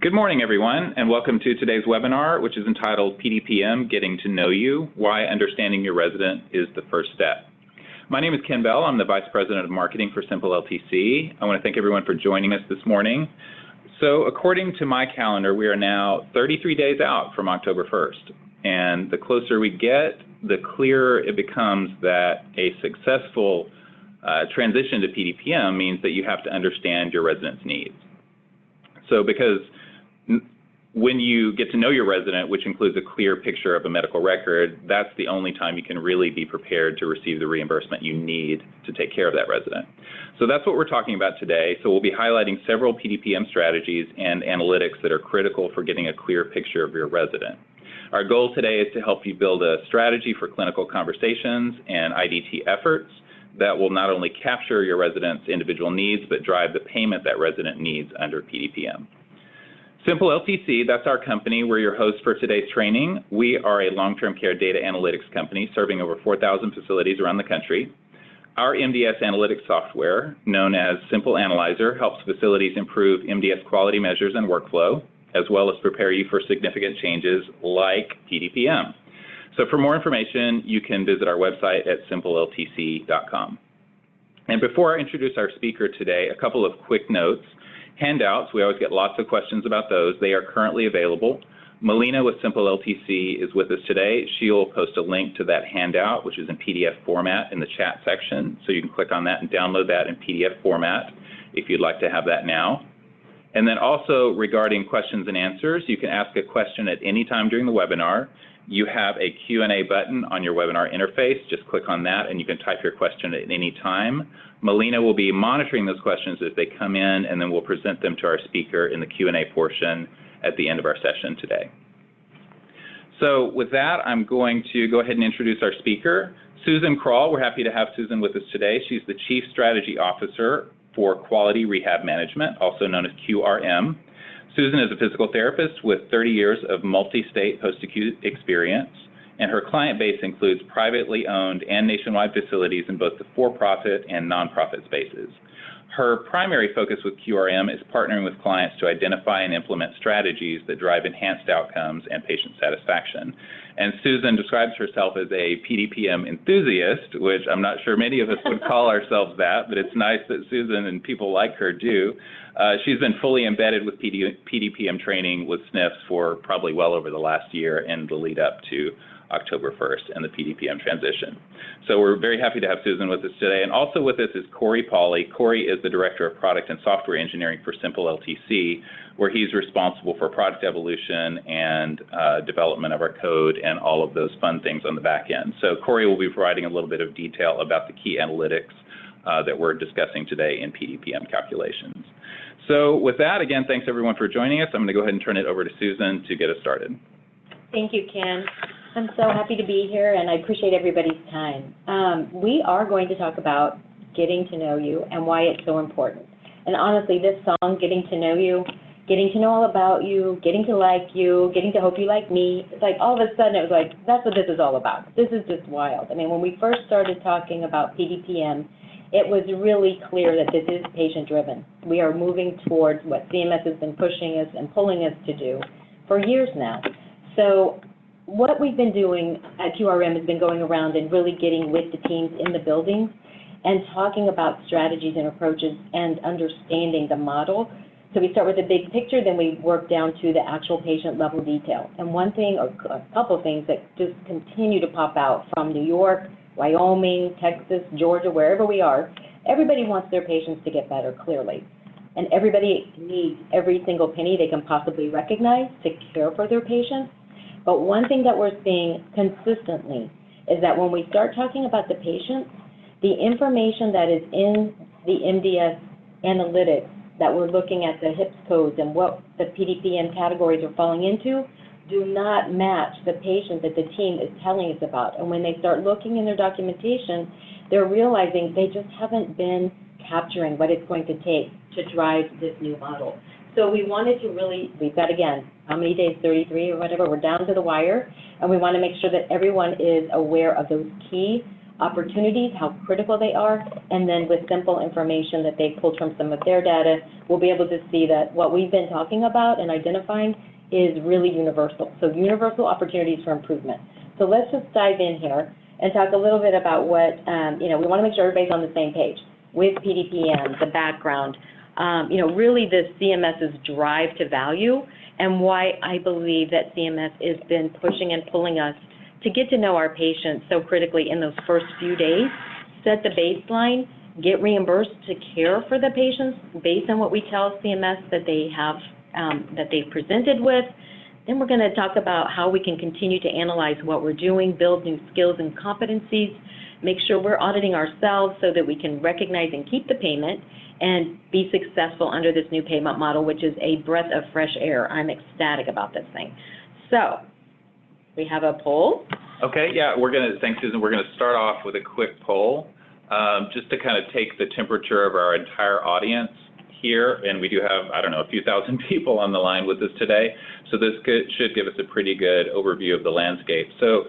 Good morning, everyone, and welcome to today's webinar, which is entitled PDPM, Getting to Know You, Why Understanding Your Resident is the First Step. My name is Ken Bell. I'm the Vice President of Marketing for Simple LTC. I want to thank everyone for joining us this morning. So according to my calendar, we are now 33 days out from October 1st. And the closer we get, the clearer it becomes that a successful transition to PDPM means that you have to understand your resident's needs. So because when you get to know your resident, which includes a clear picture of a medical record, that's the only time you can really be prepared to receive the reimbursement you need to take care of that resident. So that's what we're talking about today. So we'll be highlighting several PDPM strategies and analytics that are critical for getting a clear picture of your resident. Our goal today is to help you build a strategy for clinical conversations and IDT efforts that will not only capture your resident's individual needs, but drive the payment that resident needs under PDPM. Simple LTC, that's our company. We're your host for today's training. We are a long-term care data analytics company serving over 4,000 facilities around the country. Our MDS analytics software, known as Simple Analyzer, helps facilities improve MDS quality measures and workflow, as well as prepare you for significant changes like PDPM. So for more information, you can visit our website at simpleLTC.com. And before I introduce our speaker today, a couple of quick notes. Handouts, we always get lots of questions about those. They are currently available. Melina with Simple LTC is with us today. She'll post a link to that handout, which is in PDF format in the chat section. So you can click on that and download that in PDF format if you'd like to have that now. And then also regarding questions and answers, you can ask a question at any time during the webinar. You have a Q&A button on your webinar interface. Just click on that and you can type your question at any time. Melina will be monitoring those questions as they come in, and then we'll present them to our speaker in the Q&A portion at the end of our session today. So with that, I'm going to go ahead and introduce our speaker, Susan Kroll. We're happy to have Susan with us today. She's the Chief Strategy Officer for Quality Rehab Management, also known as QRM. Susan is a physical therapist with 30 years of multi-state post-acute experience, and her client base includes privately owned and nationwide facilities in both the for-profit and nonprofit spaces. Her primary focus with QRM is partnering with clients to identify and implement strategies that drive enhanced outcomes and patient satisfaction. And Susan describes herself as a PDPM enthusiast, which I'm not sure many of us would call ourselves that, but it's nice that Susan and people like her do. She's been fully embedded with PDPM training with SNFs for probably well over the last year and the lead up to October 1st and the PDPM transition. So we're very happy to have Susan with us today. And also with us is Corey Pauly. Corey is the Director of Product and Software Engineering for Simple LTC, where he's responsible for product evolution and development of our code and all of those fun things on the back end. So Corey will be providing a little bit of detail about the key analytics that we're discussing today in PDPM calculations. So with that, again, thanks everyone for joining us. I'm going to go ahead and turn it over to Susan to get us started. Thank you, Ken. I'm so happy to be here, and I appreciate everybody's time. We are going to talk about getting to know you and why it's so important. And honestly, this song, Getting to Know You, getting to know all about you, getting to like you, getting to hope you like me, it's like all of a sudden it was like, that's what this is all about. This is just wild. I mean, when we first started talking about PDPM, it was really clear that this is patient-driven. We are moving towards what CMS has been pushing us and pulling us to do for years now. So what we've been doing at QRM has been going around and really getting with the teams in the buildings and talking about strategies and approaches and understanding the model. So we start with the big picture, then we work down to the actual patient level detail. And one thing, or a couple of things that just continue to pop out from New York, Wyoming, Texas, Georgia, wherever we are, everybody wants their patients to get better, clearly. And everybody needs every single penny they can possibly recognize to care for their patients. But one thing that we're seeing consistently is that when we start talking about the patients, the information that is in the MDS analytics that we're looking at the HIPS codes and what the PDPM categories are falling into do not match the patient that the team is telling us about. And when they start looking in their documentation, they're realizing they just haven't been capturing what it's going to take to drive this new model. So we wanted to really, we've got, again, how many days, 33 or whatever, we're down to the wire, and we want to make sure that everyone is aware of those key opportunities, how critical they are, and then with simple information that they pulled from some of their data, we'll be able to see that what we've been talking about and identifying is really universal. So universal opportunities for improvement. So let's just dive in here and talk a little bit about what, we want to make sure everybody's on the same page with PDPM, the background, really the CMS's drive to value, and why I believe that CMS has been pushing and pulling us to get to know our patients so critically in those first few days, set the baseline, get reimbursed to care for the patients based on what we tell CMS that they have, that they've presented with. Then we're going to talk about how we can continue to analyze what we're doing, build new skills and competencies, make sure we're auditing ourselves so that we can recognize and keep the payment and be successful under this new payment model, which is a breath of fresh air. I'm ecstatic about this thing. So we have a poll. Okay, yeah, thanks, Susan. We're going to start off with a quick poll just to kind of take the temperature of our entire audience here. And we do have, I don't know, a few thousand people on the line with us today. So this should give us a pretty good overview of the landscape. So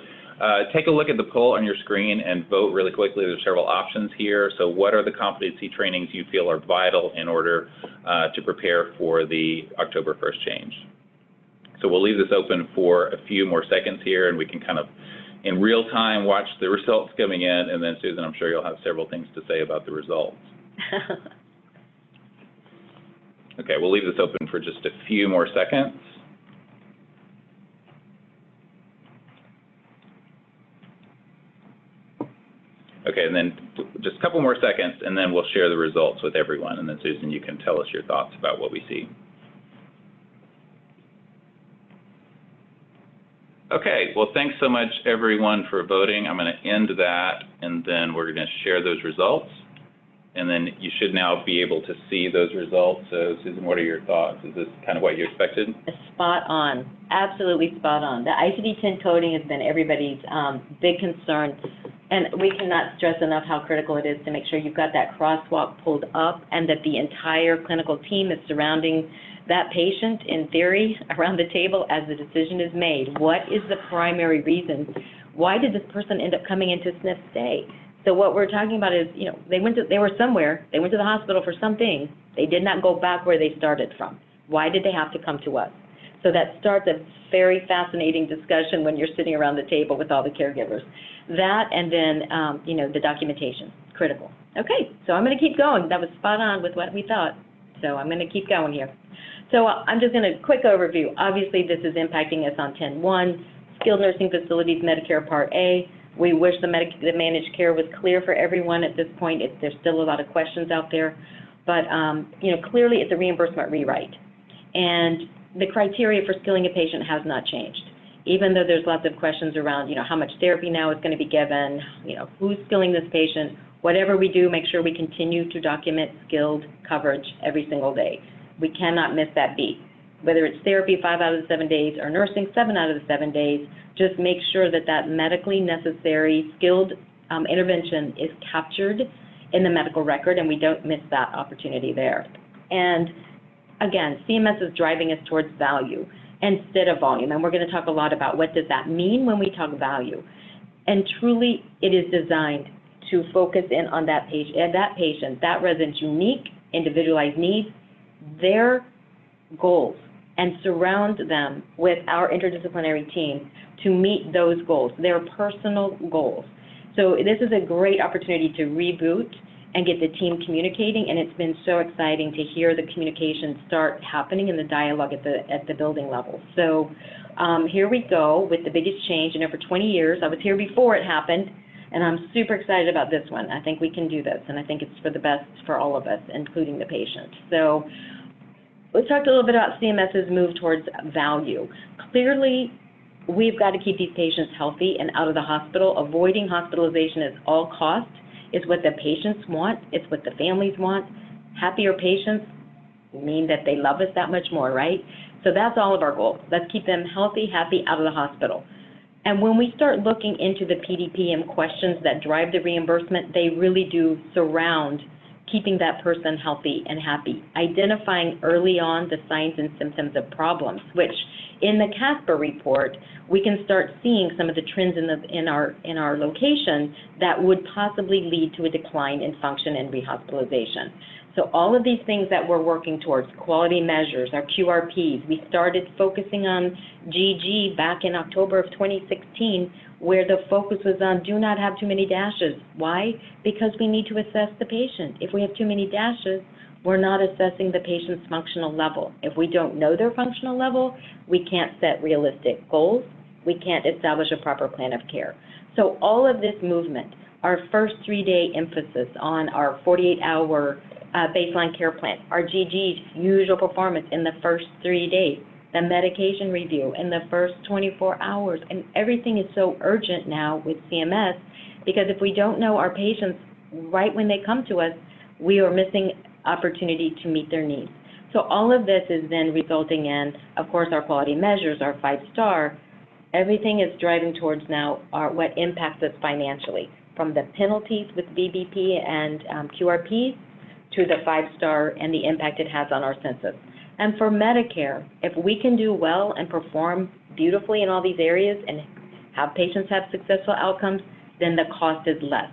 take a look at the poll on your screen and vote really quickly. There's several options here. So what are the competency trainings you feel are vital in order to prepare for the October 1st change? So we'll leave this open for a few more seconds here, and we can kind of, in real time, watch the results coming in. And then, Susan, I'm sure you'll have several things to say about the results. Okay, we'll leave this open for just a few more seconds. Okay, and then just a couple more seconds, and then we'll share the results with everyone. And then, Susan, you can tell us your thoughts about what we see. Okay, well, thanks so much, everyone, for voting. I'm going to end that, and then we're going to share those results. And then you should now be able to see those results. So, Susan, what are your thoughts? Is this kind of what you expected? Spot on, absolutely spot on. The ICD-10 coding has been everybody's big concern, and we cannot stress enough how critical it is to make sure you've got that crosswalk pulled up and that the entire clinical team is surrounding that patient, in theory, around the table as the decision is made. What is the primary reason? Why did this person end up coming into SNF stay? So what we're talking about is, they were somewhere, they went to the hospital for something, they did not go back where they started from. Why did they have to come to us? So that starts a very fascinating discussion when you're sitting around the table with all the caregivers. That and then, the documentation, critical. Okay, so I'm going to keep going. That was spot on with what we thought. So I'm going to keep going here. So I'm just going to quick overview. Obviously, this is impacting us on 10-1, skilled nursing facilities, Medicare Part A. We wish the managed care was clear for everyone at this point. There's still a lot of questions out there. But, clearly it's a reimbursement rewrite. And the criteria for skilling a patient has not changed. Even though there's lots of questions around, how much therapy now is going to be given, who's skilling this patient. Whatever we do, make sure we continue to document skilled coverage every single day. We cannot miss that beat. Whether it's therapy 5 out of the 7 days or nursing 7 out of the 7 days, just make sure that that medically necessary skilled intervention is captured in the medical record, and we don't miss that opportunity there. And again, CMS is driving us towards value instead of volume, and we're going to talk a lot about what does that mean when we talk value. And truly, it is designed to focus in on that patient, that resident's unique, individualized needs, their goals, and surround them with our interdisciplinary team to meet those goals, their personal goals. So this is a great opportunity to reboot and get the team communicating, and it's been so exciting to hear the communication start happening in the dialogue at the building level. So here we go with the biggest change. For 20 years, I was here before it happened, and I'm super excited about this one. I think we can do this, and I think it's for the best for all of us, including the patient. So we talked a little bit about CMS's move towards value. Clearly, we've got to keep these patients healthy and out of the hospital. Avoiding hospitalization at all costs is what the patients want. It's what the families want. Happier patients mean that they love us that much more, right? So that's all of our goals. Let's keep them healthy, happy, out of the hospital. And when we start looking into the PDPM questions that drive the reimbursement, they really do surround keeping that person healthy and happy, identifying early on the signs and symptoms of problems, which in the CASPER report, we can start seeing some of the trends in our location that would possibly lead to a decline in function and rehospitalization. So all of these things that we're working towards, quality measures, our QRPs, we started focusing on GG back in October of 2016, where the focus was on do not have too many dashes. Why? Because we need to assess the patient. If we have too many dashes, we're not assessing the patient's functional level. If we don't know their functional level, we can't set realistic goals. We can't establish a proper plan of care. So all of this movement, our first 3-day emphasis on our 48-hour baseline care plan, our GG's usual performance in the first 3 days, the medication review in the first 24 hours, and everything is so urgent now with CMS because if we don't know our patients right when they come to us, we are missing opportunity to meet their needs. So all of this is then resulting in, of course, our quality measures, our 5-star, everything is driving towards now what impacts us financially, from the penalties with VBP and QRPs to the 5-star and the impact it has on our census. And for Medicare, if we can do well and perform beautifully in all these areas and have patients have successful outcomes, then the cost is less.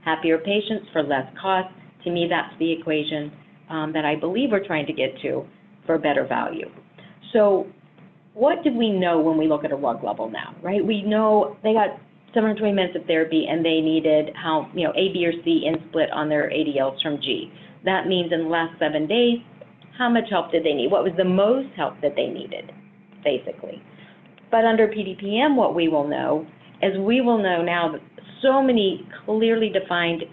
Happier patients for less cost. To me, that's the equation that I believe we're trying to get to for better value. So what do we know when we look at a RUG level now, right? We know they got 720 minutes of therapy and they needed A, B, or C in split on their ADLs from G. That means in the last 7 days, how much help did they need? What was the most help that they needed, basically? But under PDPM, what we will know is we will know now that so many clearly defined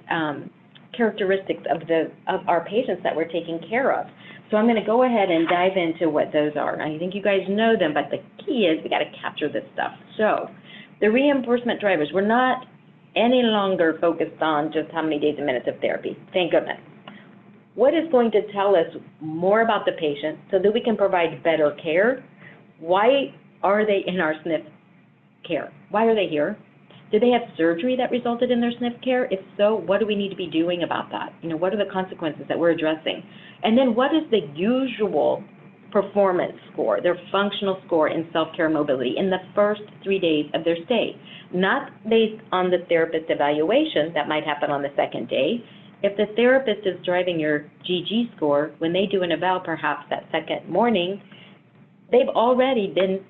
characteristics of our patients that we're taking care of. So I'm going to go ahead and dive into what those are. And I think you guys know them, but the key is we got to capture this stuff. So the reimbursement drivers, we're not any longer focused on just how many days and minutes of therapy. Thank goodness. What is going to tell us more about the patient so that we can provide better care? Why are they in our SNF care? Why are they here? Did they have surgery that resulted in their SNF care? If so, what do we need to be doing about that? What are the consequences that we're addressing? And then what is the usual performance score, their functional score in self-care mobility in the first 3 days of their stay? Not based on the therapist evaluation that might happen on the second day. If the therapist is driving your GG score, when they do an eval perhaps that second morning, they've already been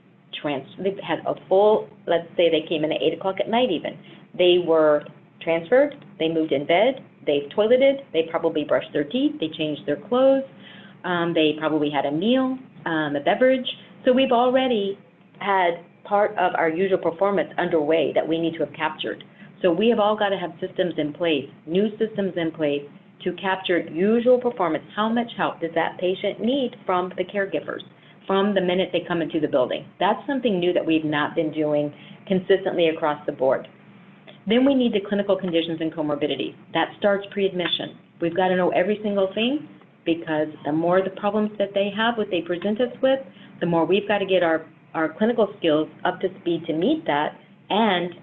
they've had a full, let's say they came in at 8 o'clock at night even. They were transferred, they moved in bed, they've toileted, they probably brushed their teeth, they changed their clothes, they probably had a meal, a beverage. So we've already had part of our usual performance underway that we need to have captured. So we have all got to have systems in place, new systems in place to capture usual performance. How much help does that patient need from the caregivers from the minute they come into the building? That's something new that we've not been doing consistently across the board. Then we need the clinical conditions and comorbidities. That starts pre-admission. We've got to know every single thing because the more the problems that they have, what they present us with, the more we've got to get our clinical skills up to speed to meet that, and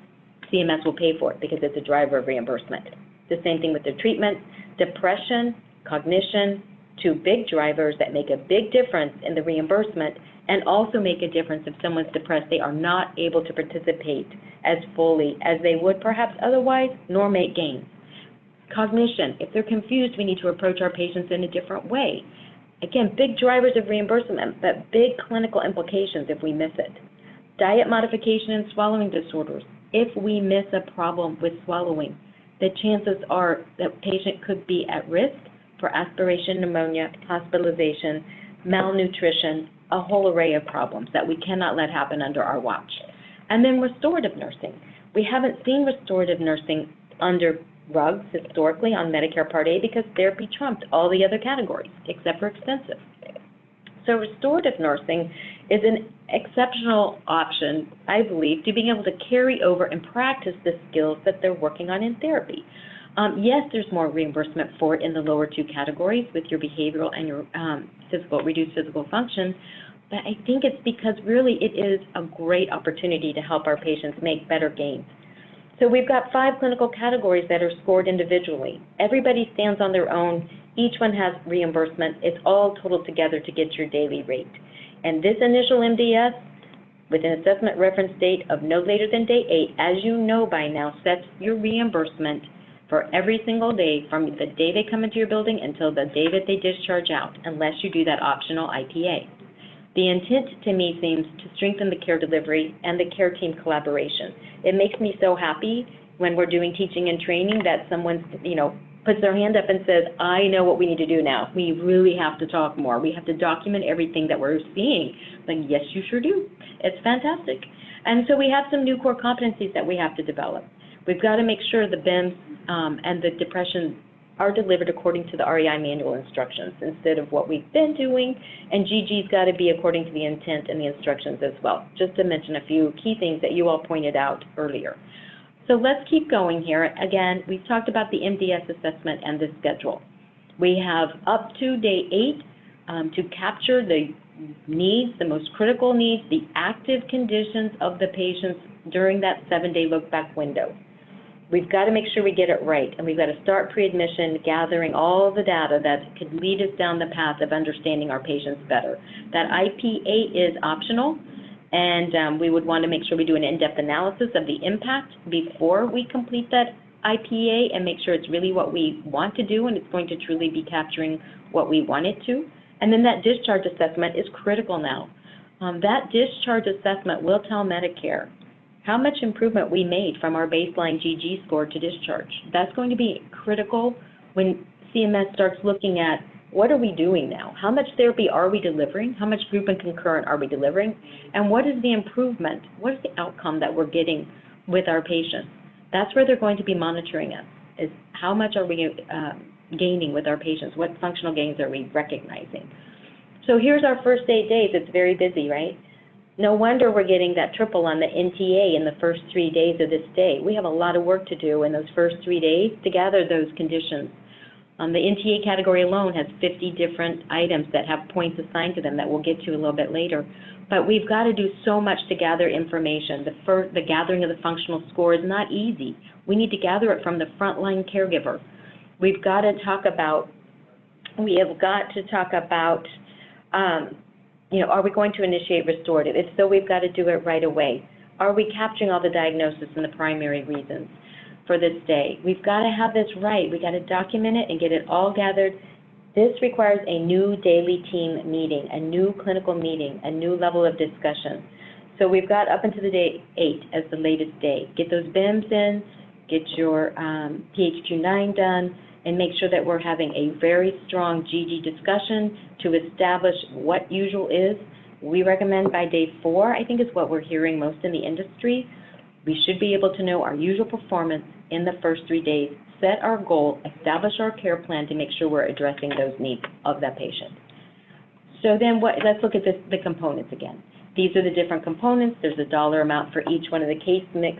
CMS will pay for it because it's a driver of reimbursement. The same thing with the treatment, depression, cognition, 2 big drivers that make a big difference in the reimbursement and also make a difference if someone's depressed. They are not able to participate as fully as they would perhaps otherwise, nor make gains. Cognition, if they're confused, we need to approach our patients in a different way. Again, big drivers of reimbursement, but big clinical implications if we miss it. Diet modification and swallowing disorders. If we miss a problem with swallowing, the chances are that patient could be at risk for aspiration pneumonia, hospitalization, malnutrition, a whole array of problems that we cannot let happen under our watch. And then restorative nursing. We haven't seen restorative nursing under RUGs historically on Medicare Part A because therapy trumped all the other categories except for extensive. So restorative nursing is an exceptional option, I believe, to being able to carry over and practice the skills that they're working on in therapy. Yes, there's more reimbursement for it in the lower 2 categories with your behavioral and your reduced physical function, but I think it's because really it is a great opportunity to help our patients make better gains. So we've got 5 clinical categories that are scored individually. Everybody stands on their own. Each one has reimbursement. It's all totaled together to get your daily rate. And this initial MDS, with an assessment reference date of no later than day 8, as you know by now, sets your reimbursement for every single day from the day they come into your building until the day that they discharge out, unless you do that optional IPA. The intent to me seems to strengthen the care delivery and the care team collaboration. It makes me so happy when we're doing teaching and training that someone, puts their hand up and says, I know what we need to do now. We really have to talk more. We have to document everything that we're seeing. Like, yes, you sure do. It's fantastic. And so we have some new core competencies that we have to develop. We've got to make sure the BIMs and the depression are delivered according to the REI manual instructions instead of what we've been doing, and GG's got to be according to the intent and the instructions as well, just to mention a few key things that you all pointed out earlier. So let's keep going here. Again, we've talked about the MDS assessment and the schedule. We have up to day 8 to capture the needs, the most critical needs, the active conditions of the patients during that 7-day look-back window. We've got to make sure we get it right, and we've got to start pre-admission gathering all the data that could lead us down the path of understanding our patients better. That IPA is optional, and we would want to make sure we do an in-depth analysis of the impact before we complete that IPA and make sure it's really what we want to do and it's going to truly be capturing what we want it to. And then that discharge assessment is critical now. That discharge assessment will tell Medicare how much improvement we made from our baseline GG score to discharge. That's going to be critical when CMS starts looking at what are we doing now? How much therapy are we delivering? How much group and concurrent are we delivering? And what is the improvement? What is the outcome that we're getting with our patients? That's where they're going to be monitoring us, is how much are we gaining with our patients? What functional gains are we recognizing? So here's our first 8 days. It's very busy, right? No wonder we're getting that triple on the NTA in the first 3 days of this day. We have a lot of work to do in those first 3 days to gather those conditions. The NTA category alone has 50 different items that have points assigned to them that we'll get to a little bit later. But we've got to do so much to gather information. The gathering of the functional score is not easy. We need to gather it from the frontline caregiver. We've got to talk about, are we going to initiate restorative? If so, we've got to do it right away. Are we capturing all the diagnosis and the primary reasons for this day? We've got to have this right. We've got to document it and get it all gathered. This requires a new daily team meeting, a new clinical meeting, a new level of discussion. So we've got up until the day 8 as the latest day. Get those BIMs in, get your PHQ-9 done, and make sure that we're having a very strong GG discussion to establish what usual is. We recommend by day 4, I think is what we're hearing most in the industry. We should be able to know our usual performance in the first 3 days, set our goal, establish our care plan to make sure we're addressing those needs of that patient. So then let's look at the components again. These are the different components. There's a dollar amount for each one of the case mix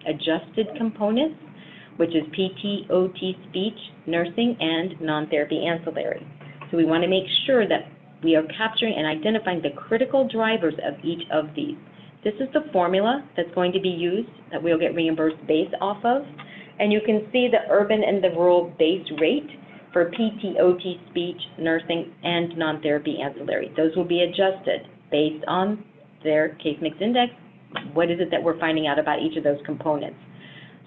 adjusted components, which is PTIOT speech, nursing, and non-therapy ancillary. So we want to make sure that we are capturing and identifying the critical drivers of each of these. This is the formula that's going to be used that we'll get reimbursed based off of. And you can see the urban and the rural base rate for PTIOT speech, nursing, and non-therapy ancillary. Those will be adjusted based on their case mix index. What is it that we're finding out about each of those components?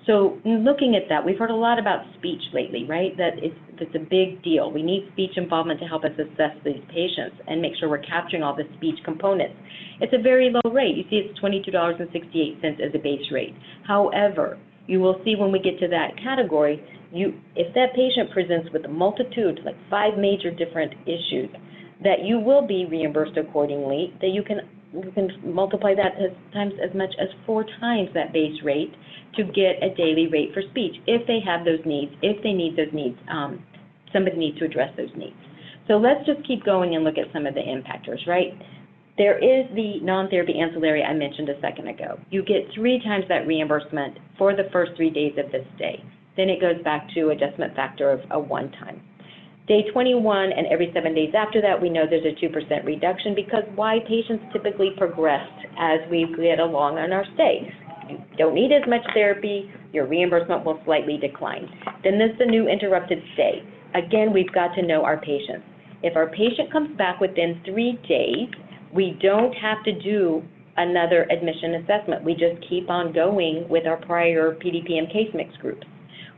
So looking at that, we've heard a lot about speech lately, right? That's a big deal. We need speech involvement to help us assess these patients and make sure we're capturing all the speech components. It's a very low rate. You see it's $22.68 as a base rate. However, you will see when we get to that category, if that patient presents with a multitude, like 5 major different issues, that you will be reimbursed accordingly, that you can multiply that times as much as 4 times that base rate to get a daily rate for speech if they have those needs, if they need those needs, somebody needs to address those needs. So let's just keep going and look at some of the impactors, right? There is the non-therapy ancillary I mentioned a second ago. You get 3 times that reimbursement for the first 3 days of this day. Then it goes back to adjustment factor of a 1 time. Day 21 and every 7 days after that, we know there's a 2% reduction because why patients typically progress as we get along on our stay. You don't need as much therapy, your reimbursement will slightly decline. Then there's the new interrupted stay. Again, we've got to know our patients. If our patient comes back within 3 days, we don't have to do another admission assessment. We just keep on going with our prior PDPM case mix groups.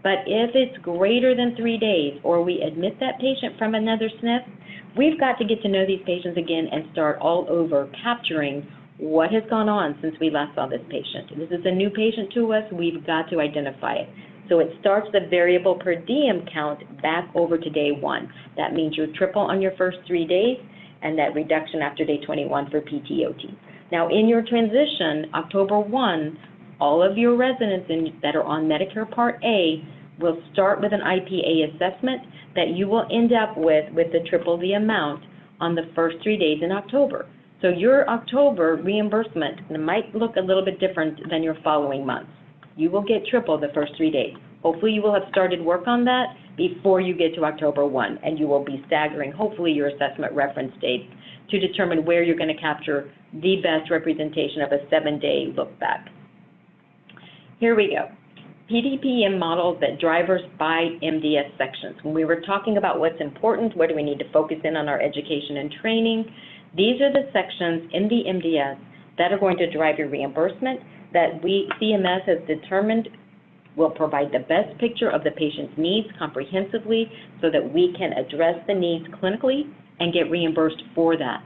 But if it's greater than 3 days, or we admit that patient from another SNF, we've got to get to know these patients again and start all over, capturing what has gone on since we last saw this patient. This is a new patient to us. We've got to identify it. So it starts the variable per diem count back over to day 1. That means you're triple on your first 3 days, and that reduction after day 21 for PTIOT. Now, in your transition, October 1, all of your residents that are on Medicare Part A will start with an IPA assessment that you will end up with the triple the amount on the first 3 days in October. So your October reimbursement might look a little bit different than your following months. You will get triple the first 3 days. Hopefully you will have started work on that before you get to October 1, and you will be staggering, hopefully, your assessment reference dates to determine where you're going to capture the best representation of a 7-day look back. Here we go. PDPM models that drivers by MDS sections. When we were talking about what's important, where do we need to focus in on our education and training, these are the sections in the MDS that are going to drive your reimbursement that CMS has determined will provide the best picture of the patient's needs comprehensively so that we can address the needs clinically and get reimbursed for that.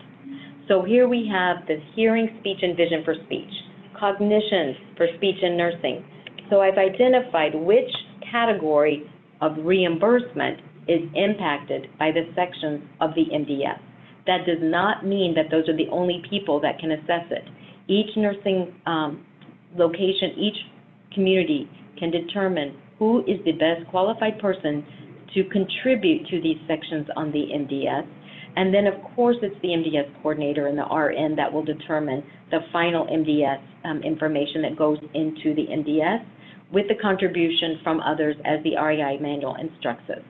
So here we have the hearing, speech, and vision for speech, cognition for speech and nursing. So I've identified which category of reimbursement is impacted by the sections of the MDS. That does not mean that those are the only people that can assess it. Each nursing location, each community can determine who is the best qualified person to contribute to these sections on the MDS. And then, of course, it's the MDS coordinator and the RN that will determine the final MDS information that goes into the MDS with the contribution from others as the REI manual instructs us.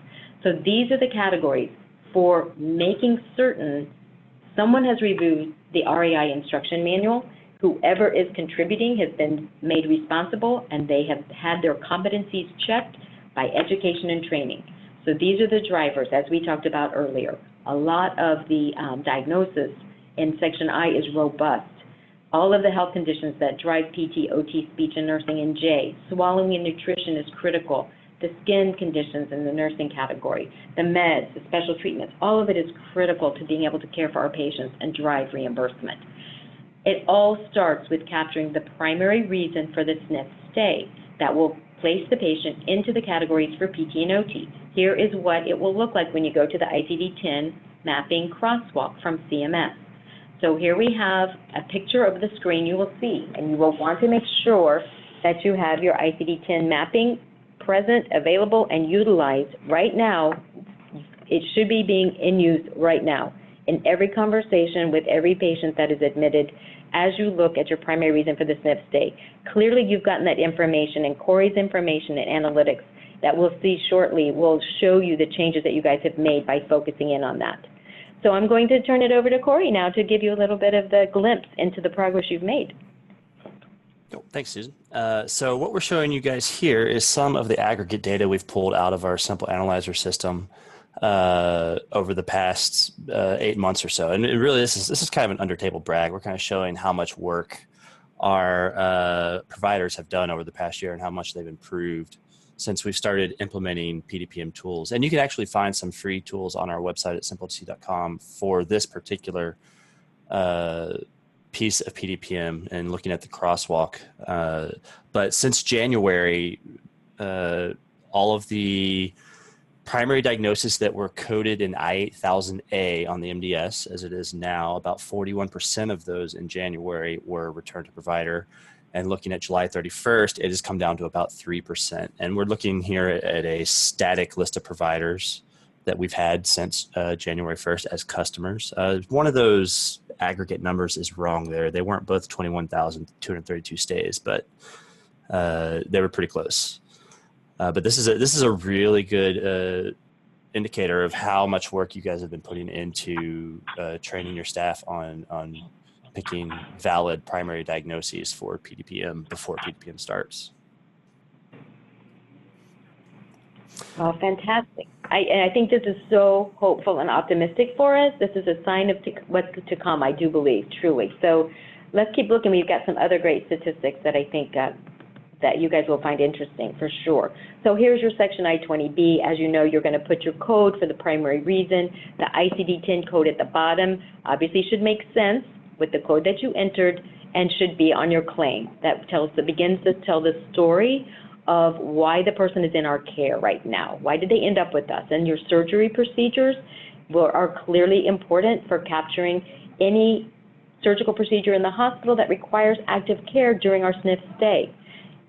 So these are the categories for making certain someone has reviewed the REI instruction manual. Whoever is contributing has been made responsible, and they have had their competencies checked by education and training. So these are the drivers, as we talked about earlier. A lot of the diagnosis in Section I is robust. All of the health conditions that drive PT, OT, speech, and nursing in J. Swallowing and nutrition is critical. The skin conditions in the nursing category, the meds, the special treatments, all of it is critical to being able to care for our patients and drive reimbursement. It all starts with capturing the primary reason for the SNF stay that will place the patient into the categories for PT and OT. Here is what it will look like when you go to the ICD-10 mapping crosswalk from CMS. So here we have a picture of the screen you will see, and you will want to make sure that you have your ICD-10 mapping present, available, and utilized right now. It should be being in use right now in every conversation with every patient that is admitted as you look at your primary reason for the SNF stay. Clearly, you've gotten that information, and Corey's information and analytics that we'll see shortly will show you the changes that you guys have made by focusing in on that. So I'm going to turn it over to Corey now to give you a little bit of the glimpse into the progress you've made. Oh, thanks, Susan. So what we're showing you guys here is some of the aggregate data we've pulled out of our simple analyzer system over the past 8 months or so. And it really, this is kind of an under-table brag. We're kind of showing how much work our providers have done over the past year and how much they've improved since we've started implementing PDPM tools. And you can actually find some free tools on our website at simpletc.com for this particular piece of PDPM and looking at the crosswalk. But since January, all of the primary diagnoses that were coded in I-8000A on the MDS, as it is now, about 41% of those in January were returned to provider. And looking at July 31st, it has come down to about 3%. And we're looking here at a static list of providers that we've had since January 1st as customers. One of those aggregate numbers is wrong there. They weren't both 21,232 stays, but they were pretty close. But this is a really good indicator of how much work you guys have been putting into training your staff on picking valid primary diagnoses for PDPM before PDPM starts. Oh, fantastic. And I think this is so hopeful and optimistic for us. This is a sign of what's to come, I do believe, truly. So let's keep looking. We've got some other great statistics that I think that you guys will find interesting for sure. So here's your section I-20B. As you know, you're going to put your code for the primary reason. The ICD-10 code at the bottom obviously should make sense with the code that you entered and should be on your claim. That begins to tell the story of why the person is in our care right now. Why did they end up with us? And your surgery procedures are clearly important for capturing any surgical procedure in the hospital that requires active care during our SNF stay.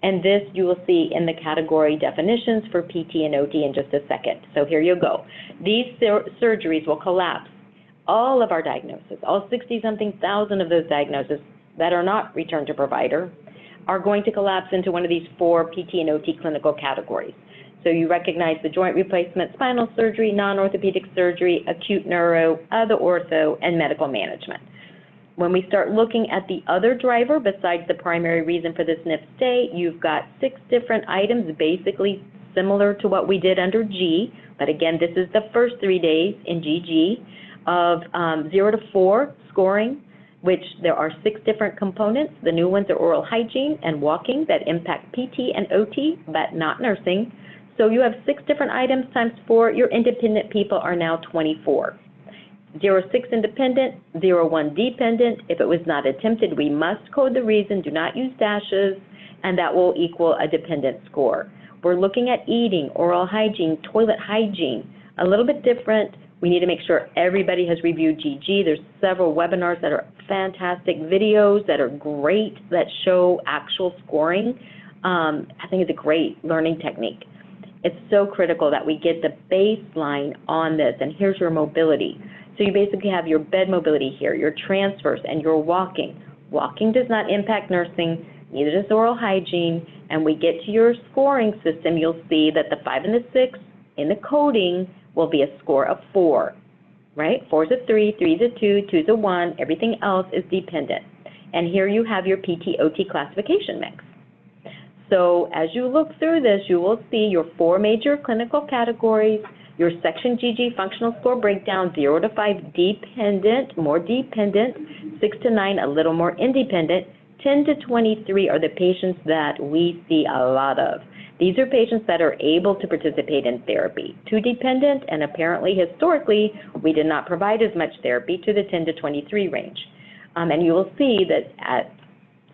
And this you will see in the category definitions for PT and OT in just a second. So here you go. These surgeries will collapse all of our diagnoses, all 60-something thousand of those diagnoses that are not returned to provider are going to collapse into one of these 4 PT and OT clinical categories. So you recognize the joint replacement, spinal surgery, non-orthopedic surgery, acute neuro, other ortho, and medical management. When we start looking at the other driver besides the primary reason for the SNF stay, you've got 6 different items basically similar to what we did under G, but again, this is the first 3 days in GG of 0 to 4 scoring, which there are 6 different components. The new ones are oral hygiene and walking that impact PT and OT, but not nursing. So you have 6 different items times 4. Your independent people are now 24. 0-6 independent, 0-1 dependent. If it was not attempted, we must code the reason, do not use dashes, and that will equal a dependent score. We're looking at eating, oral hygiene, toilet hygiene, a little bit different. We need to make sure everybody has reviewed GG. There's several webinars that are fantastic, videos that are great that show actual scoring. I think it's a great learning technique. It's so critical that we get the baseline on this, and here's your mobility. So you basically have your bed mobility here, your transfers, and your walking. Walking does not impact nursing, neither does oral hygiene, and we get to your scoring system, you'll see that the 5 and the 6 in the coding will be a score of 4, right? 4 is a 3, 3 is a 2, 2 is a 1, everything else is dependent. And here you have your PT-OT classification mix. So as you look through this, you will see your 4 major clinical categories, your section GG functional score breakdown, 0 to 5 dependent, more dependent, 6 to 9 a little more independent, 10 to 23 are the patients that we see a lot of. These are patients that are able to participate in therapy. 2 dependent, and apparently historically we did not provide as much therapy to the 10 to 23 range. And you will see that at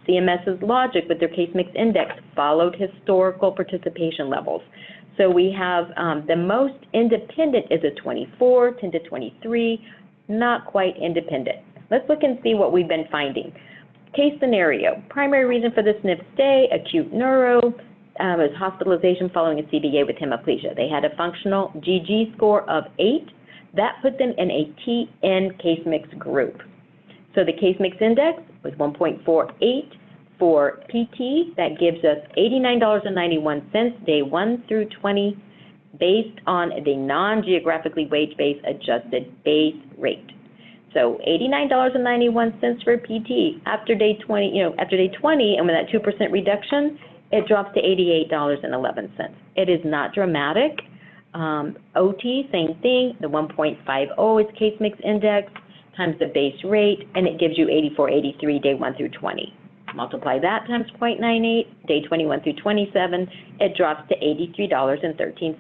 CMS's logic with their case mix index followed historical participation levels. So we have the most independent is a 24, 10 to 23, not quite independent. Let's look and see what we've been finding. Case scenario, primary reason for the SNF stay, acute neuro, was hospitalization following a CBA with hemiplegia. They had a functional GG score of 8. That put them in a TN case mix group. So the case mix index was 1.48. For PT, that gives us $89.91 day 1 through 20 based on the non-geographically wage-based adjusted base rate. So $89.91 for PT. After day 20, after day 20, and with that 2% reduction, it drops to $88.11. It is not dramatic. OT, same thing. The 1.50 is case mix index times the base rate, and it gives you 84.83 day 1 through 20. Multiply that times 0.98, day 21 through 27, it drops to $83.13.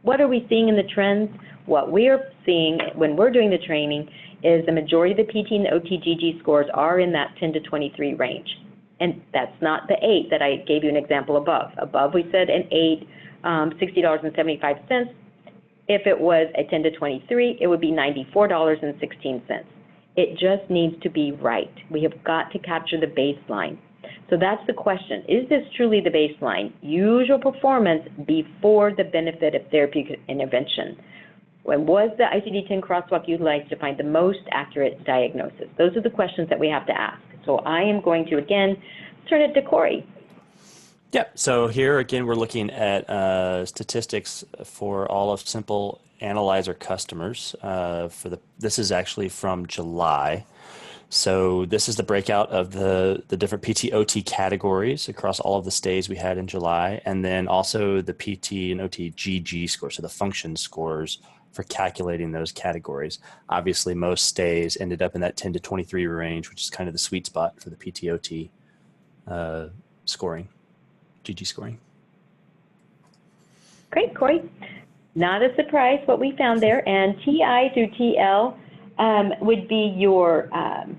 What are we seeing in the trends? What we're seeing when we're doing the training is the majority of the PT and the OT-GG scores are in that 10 to 23 range. And that's not the 8 that I gave you an example above. Above we said an 8, $60.75. If it was a 10 to 23, it would be $94.16. It just needs to be right. We have got to capture the baseline. So that's the question. Is this truly the baseline? Usual performance before the benefit of therapeutic intervention. When was the ICD-10 crosswalk utilized to find the most accurate diagnosis? Those are the questions that we have to ask. So I am going to, again, turn it to Corey. Yeah, so here again, we're looking at statistics for all of Simple Analyzer customers. This is actually from July. So this is the breakout of the different PTOT categories across all of the stays we had in July, and then also the PT and OT GG scores, so the function scores for calculating those categories. Obviously, most stays ended up in that 10 to 23 range, which is kind of the sweet spot for the PTOT scoring, GG scoring. Great, Corey. Not a surprise what we found there, and TI through TL would be your,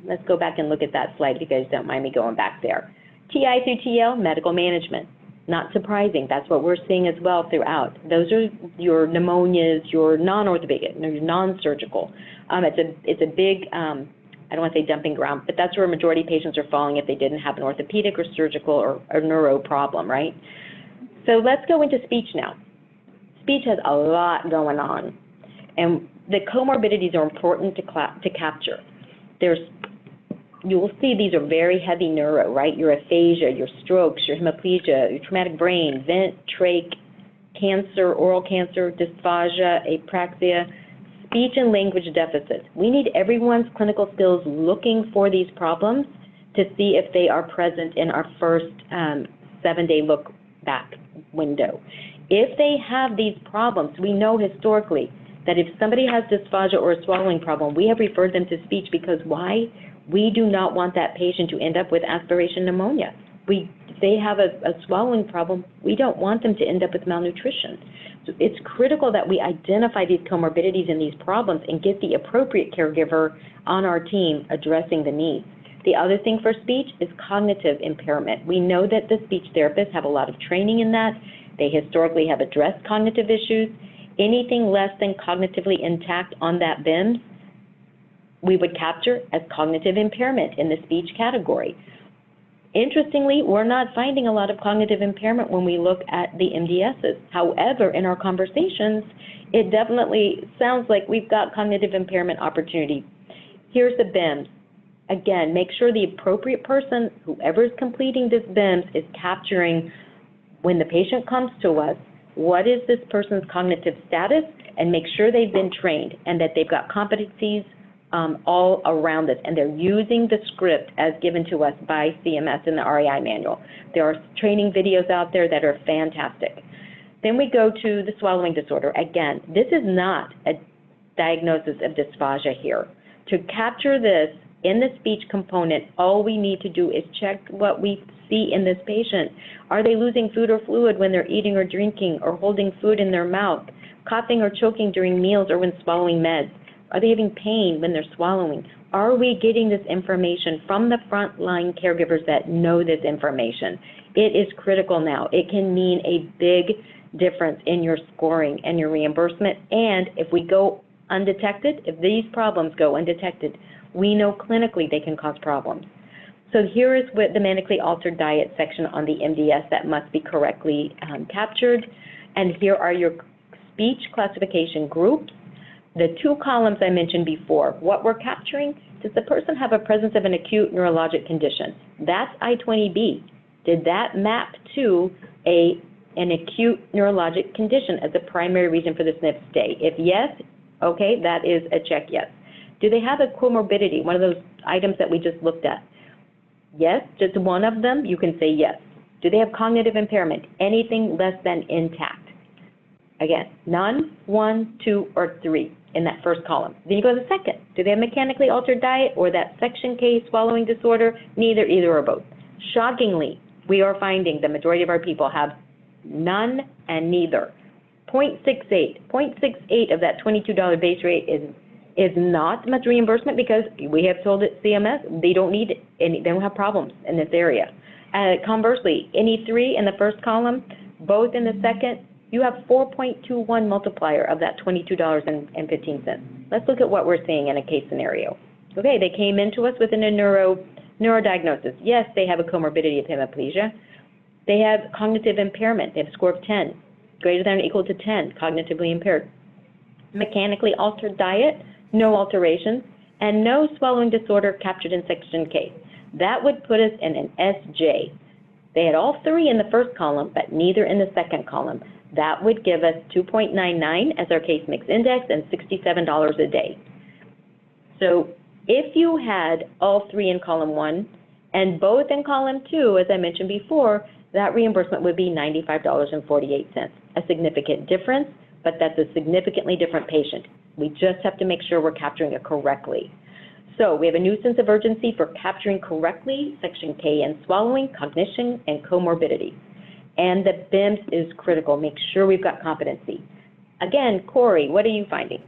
let's go back and look at that slide if you guys don't mind me going back there. TI through TL, medical management. Not surprising, that's what we're seeing as well throughout. Those are your pneumonias, your non-orthopedic, your non-surgical. It's a big, I don't want to say dumping ground, but that's where a majority of patients are falling if they didn't have an orthopedic or surgical or neuro problem, right? So let's go into speech now. Speech has a lot going on, and the comorbidities are important to capture. You will see these are very heavy neuro, right? Your aphasia, your strokes, your hemiplegia, your traumatic brain, vent, trach, cancer, oral cancer, dysphagia, apraxia, speech and language deficits. We need everyone's clinical skills looking for these problems to see if they are present in our first 7-day look back window. If they have these problems, we know historically that if somebody has dysphagia or a swallowing problem, we have referred them to speech because why? We do not want that patient to end up with aspiration pneumonia. If they have a swallowing problem, we don't want them to end up with malnutrition. So it's critical that we identify these comorbidities and these problems and get the appropriate caregiver on our team addressing the needs. The other thing for speech is cognitive impairment. We know that the speech therapists have a lot of training in that. They historically have addressed cognitive issues. Anything less than cognitively intact on that BIMS, we would capture as cognitive impairment in the speech category. Interestingly, we're not finding a lot of cognitive impairment when we look at the MDSs. However, in our conversations, it definitely sounds like we've got cognitive impairment opportunity. Here's the BIMS. Again, make sure the appropriate person, whoever is completing this BIMS, is capturing when the patient comes to us, what is this person's cognitive status, and make sure they've been trained and that they've got competencies all around this, and they're using the script as given to us by CMS in the REI manual. There are training videos out there that are fantastic. Then we go to the swallowing disorder. Again, this is not a diagnosis of dysphagia here. To capture this in the speech component, all we need to do is check what we see in this patient. Are they losing food or fluid when they're eating or drinking or holding food in their mouth, coughing or choking during meals or when swallowing meds? Are they having pain when they're swallowing? Are we getting this information from the frontline caregivers that know this information? It is critical now. It can mean a big difference in your scoring and your reimbursement. And if we go undetected, if these problems go undetected, we know clinically they can cause problems. So here is what the medically altered diet section on the MDS that must be correctly captured. And here are your speech classification groups. The 2 columns I mentioned before, what we're capturing, does the person have a presence of an acute neurologic condition? That's I-20B. Did that map to an acute neurologic condition as a primary reason for the SNF stay? If yes, okay, that is a check yes. Do they have a comorbidity, one of those items that we just looked at? Yes, just one of them, you can say yes. Do they have cognitive impairment? Anything less than intact? Again, none, 1, 2, or 3 in that first column. Then you go to the second. Do they have mechanically altered diet or that section K swallowing disorder? Neither, either, or both. Shockingly, we are finding the majority of our people have none and neither. 0.68 of that $22 base rate is not much reimbursement because we have told it CMS they don't need any, they don't have problems in this area. Conversely, any 3 in the first column, both in the second, you have 4.21 multiplier of that $22.15. Let's look at what we're seeing in a case scenario. Okay, they came into us with a neurodiagnosis. Yes, they have a comorbidity of hemiplegia. They have cognitive impairment. They have a score of 10, greater than or equal to 10, cognitively impaired. Mechanically altered diet, no alterations, and no swallowing disorder captured in section K. That would put us in an SJ. They had all 3 in the first column, but neither in the second column. That would give us 2.99 as our case mix index and $67 a day. So If you had all three in column 1 and both in column 2, as I mentioned before, that reimbursement would be $95.48. A significant difference, but that's a significantly different patient. We just have to make sure we're capturing it correctly. So we have a new sense of urgency for capturing correctly Section K in swallowing, cognition, and comorbidity. And the BIMS is critical. Make sure we've got competency. Again, Corey, what are you finding?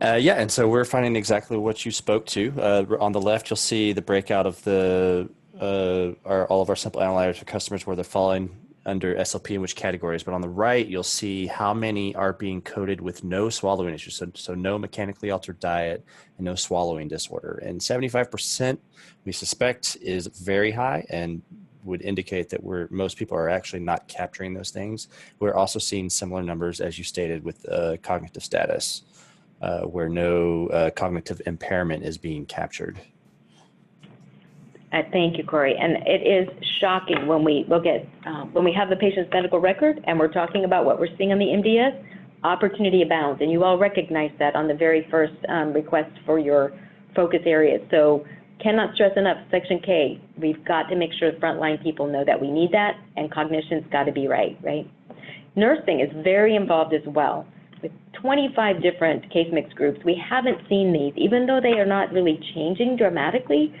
Yeah, and so we're finding exactly what you spoke to. On the left, you'll see the breakout of the all of our simple analyzers for customers where they're falling under SLP in which categories. But on the right, you'll see how many are being coded with no swallowing issues. So no mechanically altered diet and no swallowing disorder. And 75% we suspect is very high and would indicate that most people are actually not capturing those things. We're also seeing similar numbers, as you stated, with cognitive status, where no cognitive impairment is being captured. Thank you, Corey. And it is shocking when we look at, when we have the patient's medical record and we're talking about what we're seeing on the MDS, opportunity abounds. And you all recognize that on the very first request for your focus areas. So cannot stress enough, Section K, we've got to make sure the frontline people know that we need that, and cognition's got to be right? Nursing is very involved as well. With 25 different case mix groups, we haven't seen these, even though they are not really changing dramatically.